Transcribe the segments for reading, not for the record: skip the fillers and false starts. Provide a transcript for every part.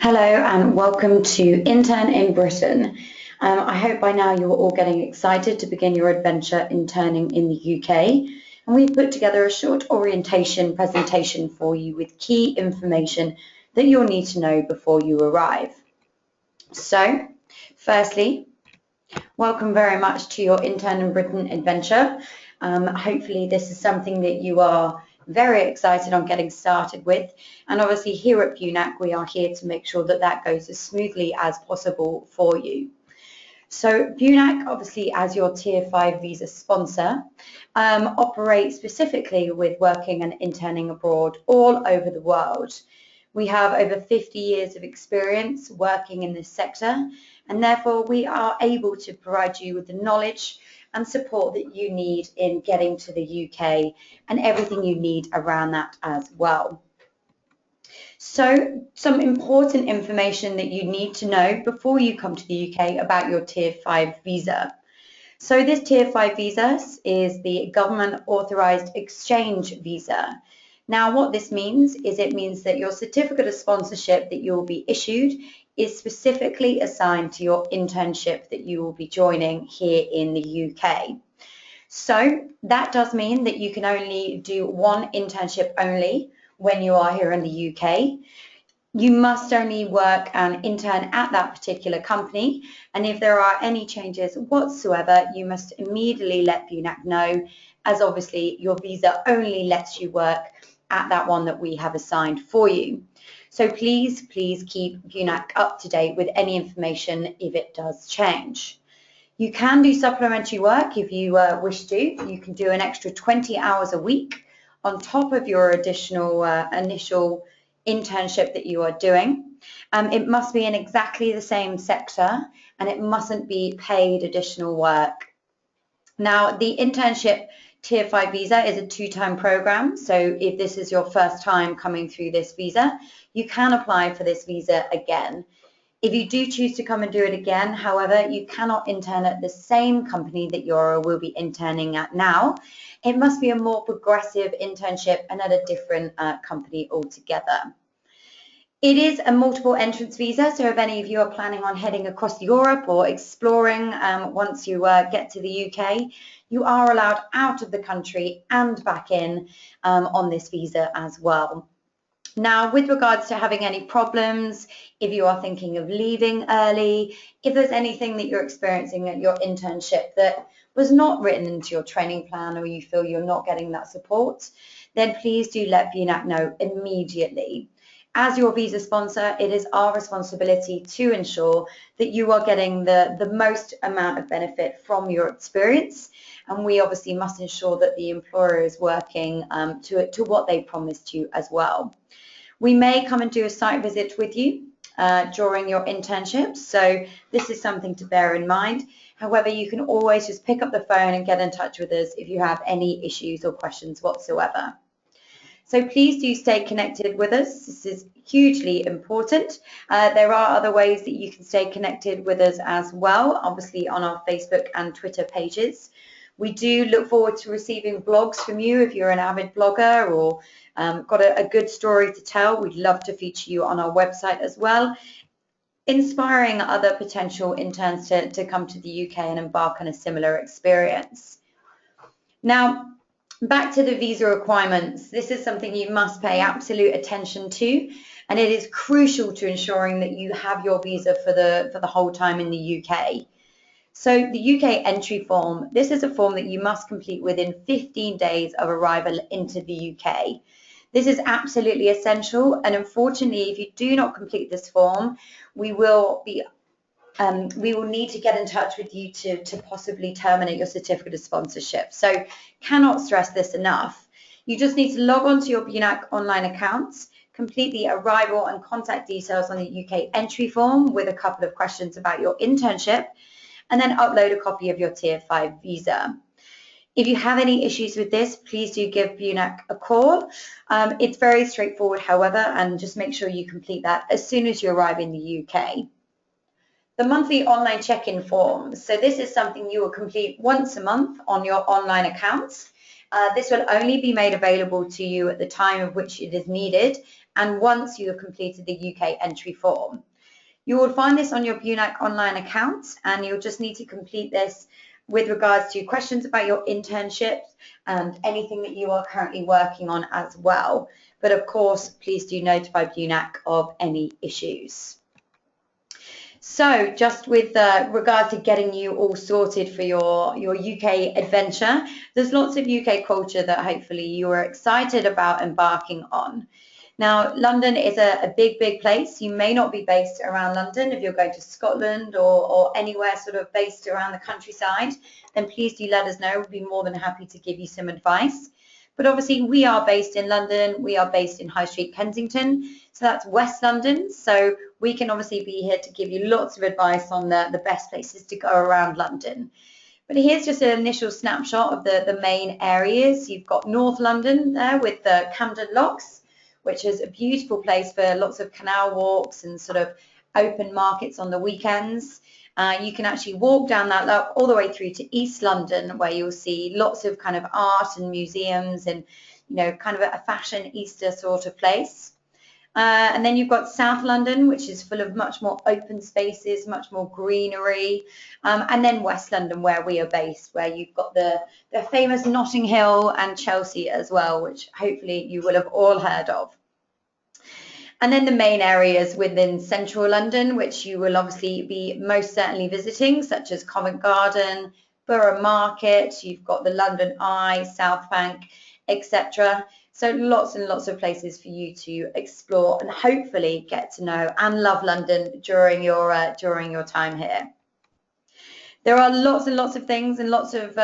Hello and welcome to Intern in Britain. I hope by now you're all getting excited to begin your adventure interning in the UK. And we've put together a short orientation presentation for you with key information that you'll need to know before you arrive. So, firstly, welcome very much to your Intern in Britain adventure. Hopefully this is something that you are very excited on getting started with, and obviously here at BUNAC we are here to make sure that that goes as smoothly as possible for you. So BUNAC, obviously as your Tier 5 visa sponsor, operates specifically with working and interning abroad all over the world. We have over 50 years of experience working in this sector, and therefore we are able to provide you with the knowledge and support that you need in getting to the UK and everything you need around that as well. So some important information that you need to know before you come to the UK about your Tier 5 visa. So this Tier 5 visa is the government authorised exchange visa. Now what this means is it means that your certificate of sponsorship that you will be issued is specifically assigned to your internship that you will be joining here in the UK. So that does mean that you can only do one internship only when you are here in the UK. You must only work and intern at that particular company, and if there are any changes whatsoever, you must immediately let BUNAC know, as obviously your visa only lets you work at that one that we have assigned for you. So please keep BUNAC up to date with any information if it does change. You can do supplementary work if you wish to. You can do an extra 20 hours a week on top of your additional initial internship that you are doing. It must be in exactly the same sector and it mustn't be paid additional work. Now, the internship Tier 5 visa is a two-time program, so if this is your first time coming through this visa, you can apply for this visa again. If you do choose to come and do it again, however, you cannot intern at the same company that you will be interning at now. It must be a more progressive internship and at a different company altogether. It is a multiple entrance visa, so if any of you are planning on heading across Europe or exploring once you get to the UK, you are allowed out of the country and back in on this visa as well. Now, with regards to having any problems, if you are thinking of leaving early, if there's anything that you're experiencing at your internship that was not written into your training plan or you feel you're not getting that support, then please do let BUNAC know immediately. As your visa sponsor, it is our responsibility to ensure that you are getting the most amount of benefit from your experience, and we obviously must ensure that the employer is working to what they promised you as well. We may come and do a site visit with you during your internship, so this is something to bear in mind. However, you can always just pick up the phone and get in touch with us if you have any issues or questions whatsoever. So please do stay connected with us. This is hugely important. There are other ways that you can stay connected with us as well, obviously on our Facebook and Twitter pages. We do look forward to receiving blogs from you if you're an avid blogger or got a good story to tell. We'd love to feature you on our website as well, inspiring other potential interns to come to the UK and embark on a similar experience. Now, back to the visa requirements. This is something you must pay absolute attention to, and it is crucial to ensuring that you have your visa for the whole time in the UK. So the UK entry form, this is a form that you must complete within 15 days of arrival into the UK. This is absolutely essential, and unfortunately, if you do not complete this form, we will need to get in touch with you to possibly terminate your certificate of sponsorship. So cannot stress this enough. You just need to log on to your BUNAC online accounts, complete the arrival and contact details on the UK entry form with a couple of questions about your internship, and then upload a copy of your Tier 5 visa. If you have any issues with this, please do give BUNAC a call. It's very straightforward, however, and just make sure you complete that as soon as you arrive in the UK. The monthly online check-in form. So this is something you will complete once a month on your online accounts, This will only be made available to you at the time of which it is needed and once you have completed the UK entry form. You will find this on your BUNAC online account, and you'll just need to complete this with regards to questions about your internships and anything that you are currently working on as well. But of course, please do notify BUNAC of any issues. So just with regard to getting you all sorted for your UK adventure, there's lots of UK culture that hopefully you are excited about embarking on. Now, London is a big place. You may not be based around London. If you're going to Scotland or anywhere sort of based around the countryside, then please do let us know. We'll be more than happy to give you some advice. But obviously, we are based in London. We are based in High Street, Kensington. So that's West London. So we can obviously be here to give you lots of advice on the best places to go around London. But here's just an initial snapshot of the main areas. You've got North London there with the Camden Locks, which is a beautiful place for lots of canal walks and sort of open markets on the weekends. You can actually walk down that lock all the way through to East London, where you'll see lots of kind of art and museums and, you know, kind of a fashion Easter sort of place. And then you've got South London, which is full of much more open spaces, much more greenery. And then West London, where we are based, where you've got the famous Notting Hill and Chelsea as well, which hopefully you will have all heard of. And then the main areas within central London, which you will obviously be most certainly visiting, such as Covent Garden, Borough Market, you've got the London Eye, South Bank, etc. So lots and lots of places for you to explore and hopefully get to know and love London during your time here. There are lots and lots of things and lots of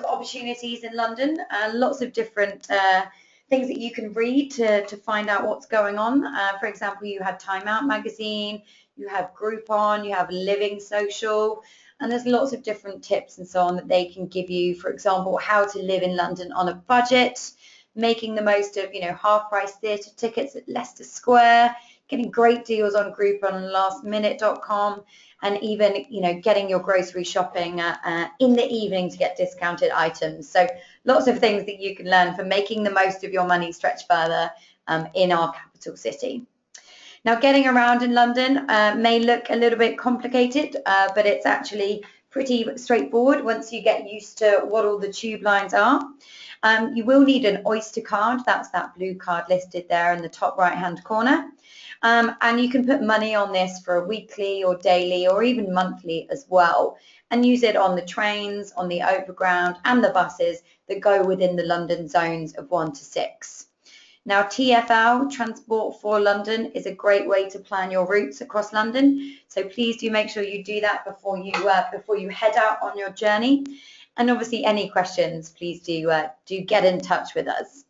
opportunities in London, and lots of different things that you can read to find out what's going on. For example, you have Time Out magazine, you have Groupon, you have Living Social, and there's lots of different tips and so on that they can give you. For example, how to live in London on a budget, making the most of, you know, half-price theatre tickets at Leicester Square, getting great deals on Groupon and lastminute.com, and even, you know, getting your grocery shopping in the evening to get discounted items. So lots of things that you can learn for making the most of your money stretch further in our capital city. Now, getting around in London may look a little bit complicated, but it's actually pretty straightforward once you get used to what all the tube lines are. You will need an Oyster card. That's that blue card listed there in the top right-hand corner. And you can put money on this for a weekly or daily or even monthly as well, and use it on the trains, on the overground and the buses that go within the London zones of 1 to 6. Now, TfL, Transport for London, is a great way to plan your routes across London. So please do make sure you do that before you head out on your journey. And obviously, any questions, please do get in touch with us.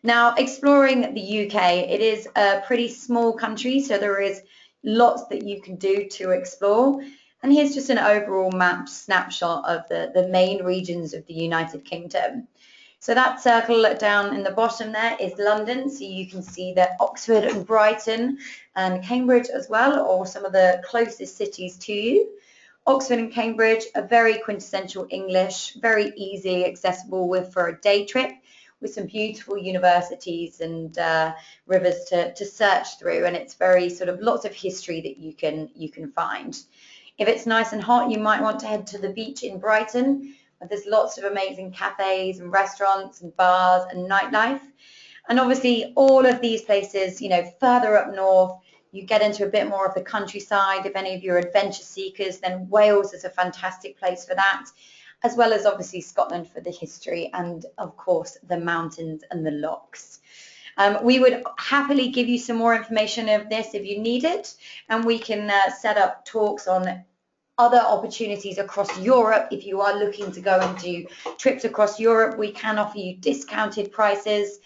Now, exploring the UK, it is a pretty small country, so there is lots that you can do to explore. And here's just an overall map snapshot of the main regions of the United Kingdom. So that circle down in the bottom there is London, so you can see that Oxford and Brighton and Cambridge as well, or some of the closest cities to you. Oxford and Cambridge are very quintessential English, very easy, accessible for a day trip, with some beautiful universities and rivers to search through, and it's very sort of lots of history that you can find. If it's nice and hot, you might want to head to the beach in Brighton. There's lots of amazing cafes and restaurants and bars and nightlife. And obviously all of these places, you know, further up north, you get into a bit more of the countryside. If any of you are adventure seekers, then Wales is a fantastic place for that, as well as obviously Scotland for the history and of course the mountains and the lochs. We would happily give you some more information of this if you need it, and we can set up talks on other opportunities across Europe. If you are looking to go and do trips across Europe, we can offer you discounted prices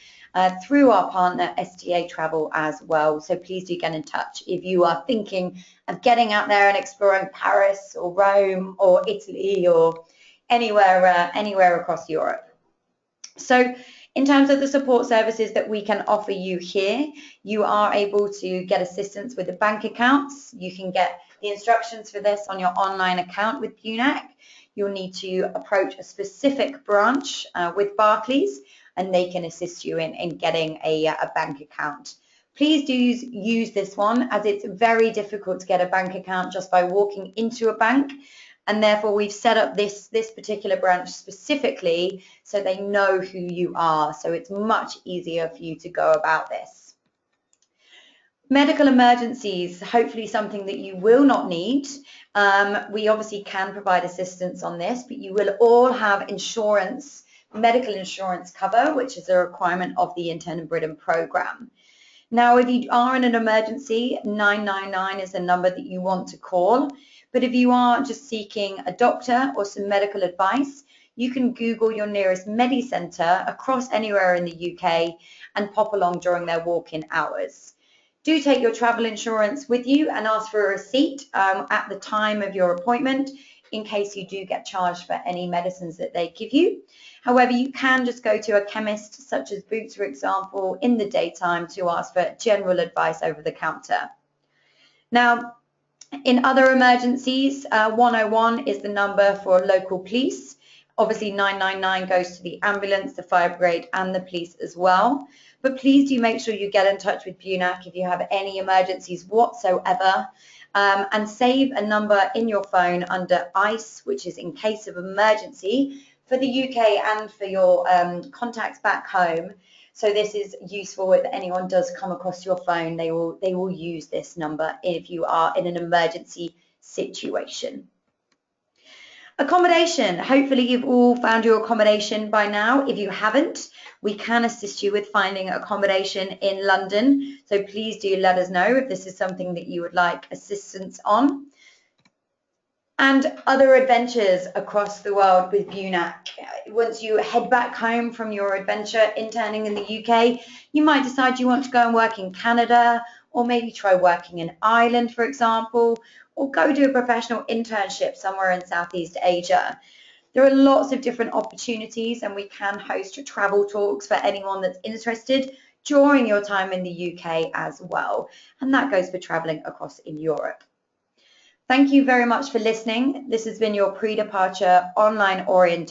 through our partner STA Travel as well. So please do get in touch if you are thinking of getting out there and exploring Paris or Rome or Italy or anywhere across Europe. So in terms of the support services that we can offer you here, you are able to get assistance with the bank accounts. You can get the instructions for this on your online account with BUNAC. you'll need to approach a specific branch with Barclays, and they can assist you in getting a bank account. Please do use this one, as it's very difficult to get a bank account just by walking into a bank, and therefore we've set up this particular branch specifically so they know who you are, so it's much easier for you to go about this. Medical emergencies, hopefully something that you will not need. We obviously can provide assistance on this, but you will all have insurance, medical insurance cover, which is a requirement of the Intern in Britain programme. Now, if you are in an emergency, 999 is the number that you want to call. But if you are just seeking a doctor or some medical advice, you can Google your nearest Medi-Centre across anywhere in the UK and pop along during their walk-in hours. Do take your travel insurance with you and ask for a receipt at the time of your appointment in case you do get charged for any medicines that they give you. However, you can just go to a chemist, such as Boots, for example, in the daytime to ask for general advice over the counter. Now, in other emergencies, 101 is the number for local police. Obviously, 999 goes to the ambulance, the fire brigade, and the police as well. But please do make sure you get in touch with BUNAC if you have any emergencies whatsoever. And save a number in your phone under ICE, which is in case of emergency, for the UK and for your contacts back home. So this is useful if anyone does come across your phone. They will use this number if you are in an emergency situation. Accommodation. Hopefully you've all found your accommodation by now. If you haven't, we can assist you with finding accommodation in London. So please do let us know if this is something that you would like assistance on. And other adventures across the world with BUNAC. Once you head back home from your adventure interning in the UK, you might decide you want to go and work in Canada, or maybe try working in Ireland, for example, or go do a professional internship somewhere in Southeast Asia. There are lots of different opportunities, and we can host travel talks for anyone that's interested during your time in the UK as well. And that goes for traveling across in Europe. Thank you very much for listening. This has been your pre-departure online orientation.